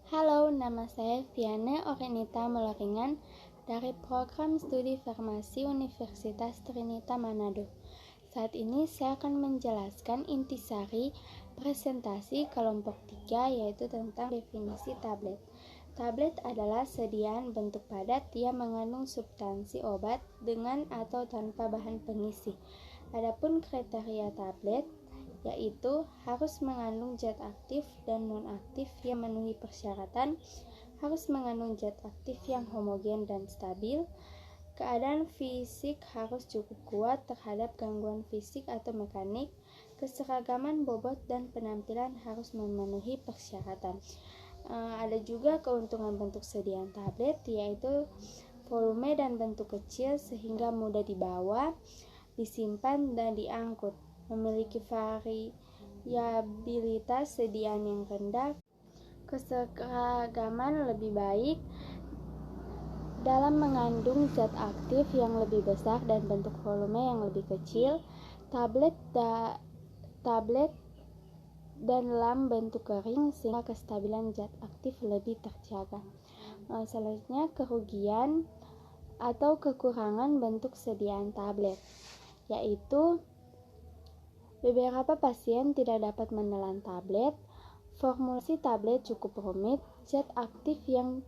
Halo, nama saya Viana Orenita Moloringan dari Program Studi Farmasi Universitas Trinita Manado. Saat ini saya akan menjelaskan intisari presentasi kelompok 3, yaitu tentang definisi tablet. Tablet adalah sediaan bentuk padat yang mengandung substansi obat dengan atau tanpa bahan pengisi. Adapun kriteria tablet yaitu harus mengandung zat aktif dan non-aktif yang memenuhi persyaratan, harus mengandung zat aktif yang homogen dan stabil, keadaan fisik harus cukup kuat terhadap gangguan fisik atau mekanik, keseragaman bobot dan penampilan harus memenuhi persyaratan. Ada juga keuntungan bentuk sediaan tablet, yaitu volume dan bentuk kecil sehingga mudah dibawa, disimpan, dan diangkut, memiliki variabilitas sediaan yang rendah, keseragaman lebih baik dalam mengandung zat aktif yang lebih besar dan bentuk volume yang lebih kecil. Tablet dan dalam bentuk kering sehingga kestabilan zat aktif lebih terjaga. Selanjutnya, kerugian atau kekurangan bentuk sediaan tablet, yaitu beberapa pasien tidak dapat menelan tablet, formulasi tablet cukup rumit, zat aktif yang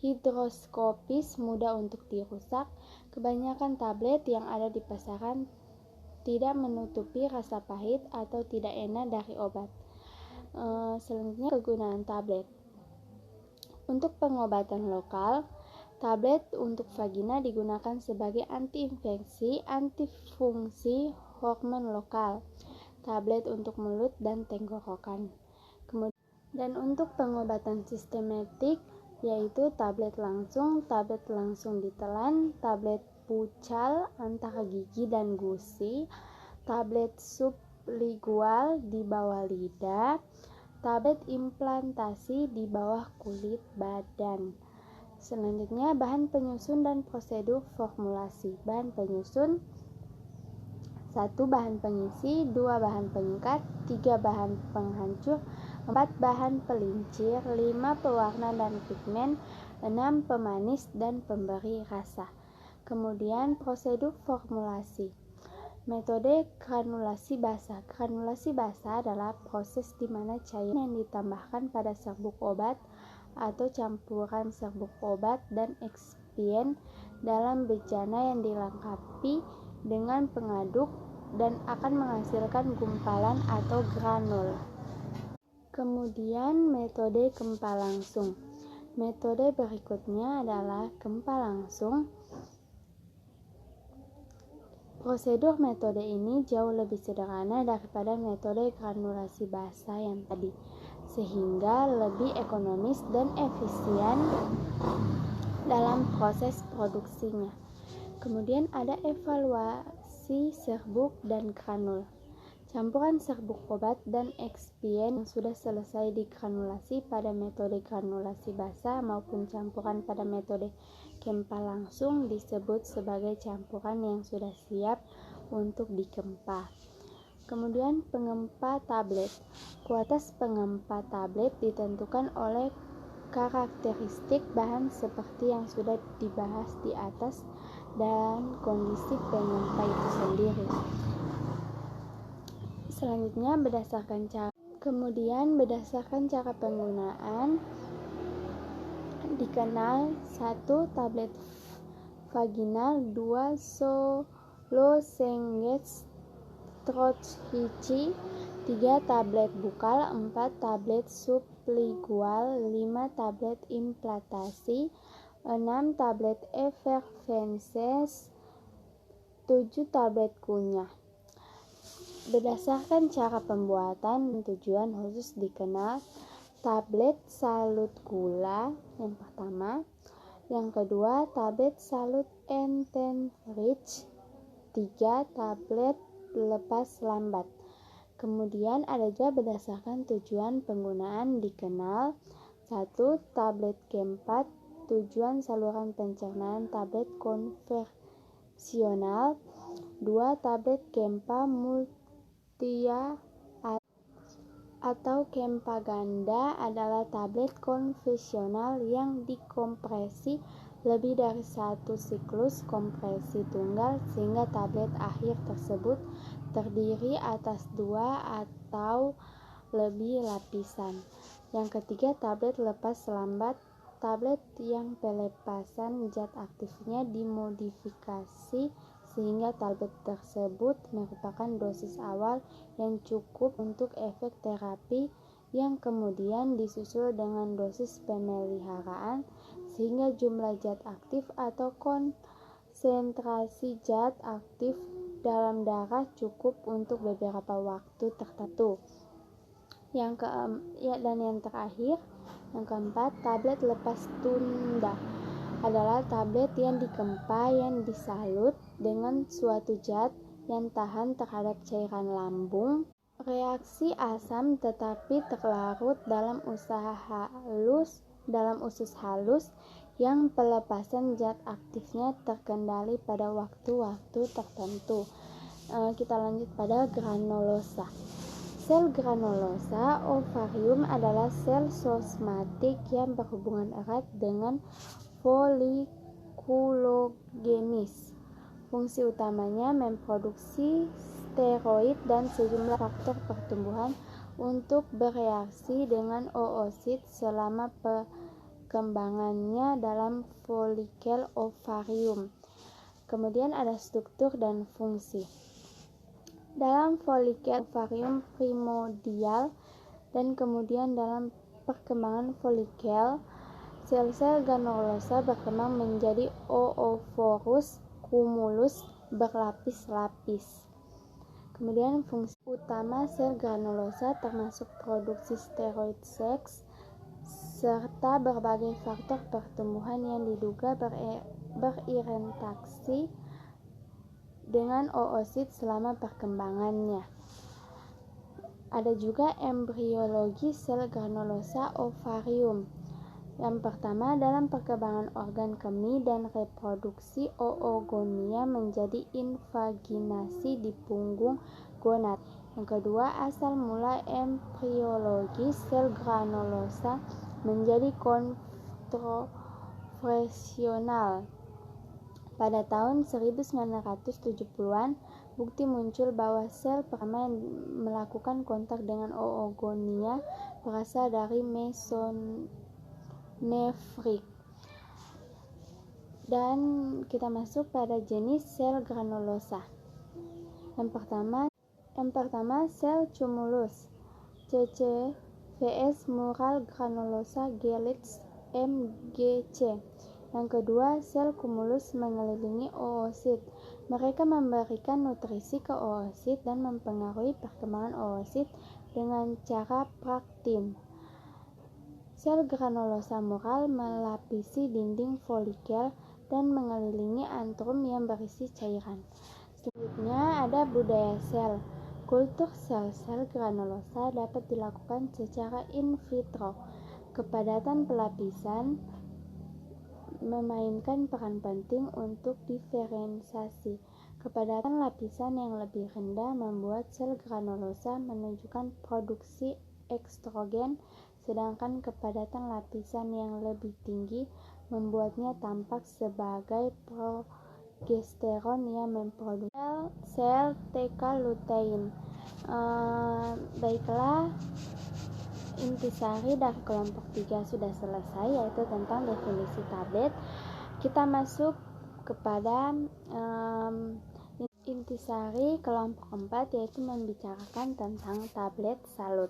hidroskopis mudah untuk dirusak, kebanyakan tablet yang ada di pasaran tidak menutupi rasa pahit atau tidak enak dari obat. Selanjutnya, kegunaan tablet. Untuk pengobatan lokal, tablet untuk vagina digunakan sebagai antiinfeksi, antifungsi, hormon lokal. Tablet untuk mulut dan tenggorokan. Dan untuk pengobatan sistematik, yaitu tablet langsung ditelan, tablet pucal antara gigi dan gusi, tablet sublingual di bawah lidah, tablet implantasi di bawah kulit badan. Selanjutnya, bahan penyusun dan prosedur formulasi. Bahan penyusun: 1. Bahan pengisi, 2. Bahan pengikat, 3. Bahan penghancur, 4. Bahan pelincir, 5. Pewarna dan pigmen, 6. Pemanis dan pemberi rasa. Kemudian prosedur formulasi. Metode granulasi basah. Granulasi basah adalah proses di mana cairan yang ditambahkan pada serbuk obat atau campuran serbuk obat dan ekspien dalam bejana yang dilengkapi dengan pengaduk dan akan menghasilkan gumpalan atau granul. Kemudian metode gempa langsung. Metode berikutnya adalah gempa langsung. Prosedur metode ini jauh lebih sederhana daripada metode granulasi basah yang tadi, sehingga lebih ekonomis dan efisien dalam proses produksinya. Kemudian ada evaluasi serbuk dan granul. Campuran serbuk obat dan ekspien yang sudah selesai digranulasi pada metode granulasi basah maupun campuran pada metode gempa langsung disebut sebagai campuran yang sudah siap untuk digempa. Kemudian pengempa tablet. Kualitas pengempa tablet ditentukan oleh karakteristik bahan seperti yang sudah dibahas di atas dan kondisi pengempa itu sendiri. Selanjutnya, berdasarkan cara penggunaan dikenal: 1. Tablet vaginal, 2. Solosenges Trochhichi, 3. Tablet bukal, 4. Tablet sublingual, 5. Tablet implantasi, 6. Tablet efervescens, 7. Tablet kunyah. Berdasarkan cara pembuatan, tujuan khusus dikenal: tablet salut gula yang pertama, yang kedua tablet salut enteric, 3. Tablet lepas lambat. Kemudian ada juga berdasarkan tujuan penggunaan dikenal: 1. Tablet gempa, tujuan saluran pencernaan tablet konvensional, 2. Tablet gempa multia atau Kempaganda adalah tablet konvensional yang dikompresi lebih dari satu siklus kompresi tunggal, sehingga tablet akhir tersebut terdiri atas 2 atau lebih lapisan. Yang ketiga, tablet lepas lambat, tablet yang pelepasan zat aktifnya dimodifikasi sehingga tablet tersebut merupakan dosis awal yang cukup untuk efek terapi, yang kemudian disusul dengan dosis pemeliharaan sehingga jumlah zat aktif atau konsentrasi zat aktif dalam darah cukup untuk beberapa waktu tertentu. Yang terakhir, yang keempat, tablet lepas tunda adalah tablet yang dikempa yang disalut dengan suatu zat yang tahan terhadap cairan lambung, reaksi asam tetapi terlarut dalam usus halus yang pelepasan zat aktifnya terkendali pada waktu-waktu tertentu. Kita lanjut pada granulosa. Sel granulosa ovarium adalah sel somatik yang berhubungan erat dengan folikulogenis. Fungsi utamanya memproduksi steroid dan sejumlah faktor pertumbuhan untuk bereaksi dengan oosit selama perkembangannya dalam folikel ovarium. Kemudian ada struktur dan fungsi. Dalam folikel ovarium primordial dan kemudian dalam perkembangan folikel, sel-sel granulosa berkembang menjadi oophorus cumulus berlapis-lapis. Kemudian fungsi utama sel granulosa termasuk produksi steroid seks serta berbagai faktor pertumbuhan yang diduga berinteraksi dengan oosit selama perkembangannya. Ada juga embriologi sel granulosa ovarium. Yang pertama, dalam perkembangan organ kemih dan reproduksi, oogonia menjadi invaginasi di punggung gonad. Yang kedua, asal mula embriologi sel granulosa menjadi kontroversional. Pada tahun 1970-an, bukti muncul bahwa sel pertama yang melakukan kontak dengan oogonia berasal dari mesonefrik. Dan kita masuk pada jenis sel granulosa. Yang pertama sel cumulus CCVS mural granulosa Gelitz MGC. Yang kedua, sel kumulus mengelilingi oosit. Mereka memberikan nutrisi ke oosit dan mempengaruhi perkembangan oosit dengan cara praktin. Sel granulosa mural melapisi dinding folikel dan mengelilingi antrum yang berisi cairan. Selanjutnya ada budaya sel. Kultur sel-sel granulosa dapat dilakukan secara in vitro. Kepadatan pelapisan memainkan peran penting untuk diferensiasi. Kepadatan lapisan yang lebih rendah membuat sel granulosa menunjukkan produksi estrogen, sedangkan kepadatan lapisan yang lebih tinggi membuatnya tampak sebagai progesteron yang memproduksi sel TK lutein. Baiklah, intisari dari kelompok 3 sudah selesai, yaitu tentang definisi tablet. Kita masuk kepada intisari kelompok 4, yaitu membicarakan tentang tablet salut.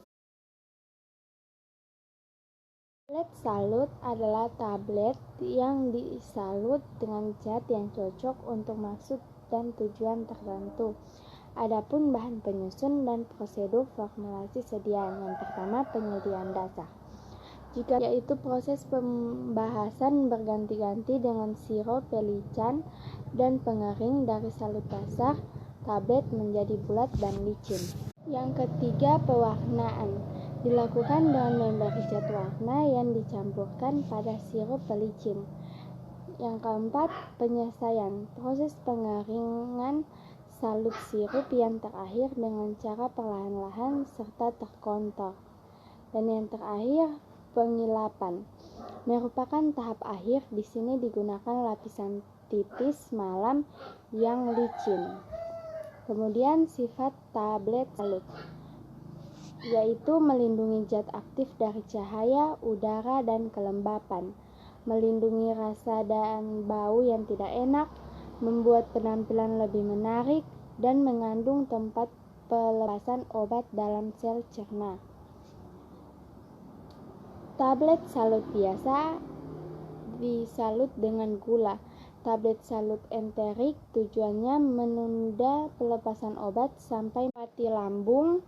Tablet salut adalah tablet yang disalut dengan zat yang cocok untuk maksud dan tujuan tertentu. Adapun bahan penyusun dan prosedur formulasi sediaan. Yang pertama, penyediaan dasar. Yaitu proses pembahasan berganti-ganti dengan sirup pelican dan pengering dari salut dasar tablet menjadi bulat dan licin. Yang ketiga, pewarnaan. Dilakukan dengan memberi zat warna yang dicampurkan pada sirup pelicin. Yang keempat, penyelesaian. Proses pengeringan salut sirup yang terakhir dengan cara perlahan-lahan serta terkontrol. Dan yang terakhir, pengilapan merupakan tahap akhir. Di sini digunakan lapisan tipis malam yang licin. Kemudian sifat tablet salut yaitu melindungi zat aktif dari cahaya, udara, dan kelembapan, melindungi rasa dan bau yang tidak enak, membuat penampilan lebih menarik, dan mengandung tempat pelepasan obat dalam sel cerna. Tablet salut biasa disalut dengan gula. Tablet salut enterik tujuannya menunda pelepasan obat sampai mati lambung.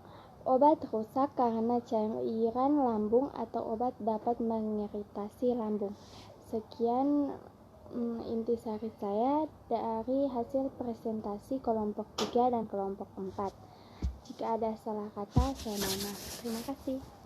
Obat rusak karena cairan lambung atau obat dapat mengiritasi lambung. Sekian intisari saya dari hasil presentasi kelompok 3 dan kelompok 4. Jika ada salah kata, saya mohon maaf. Terima kasih.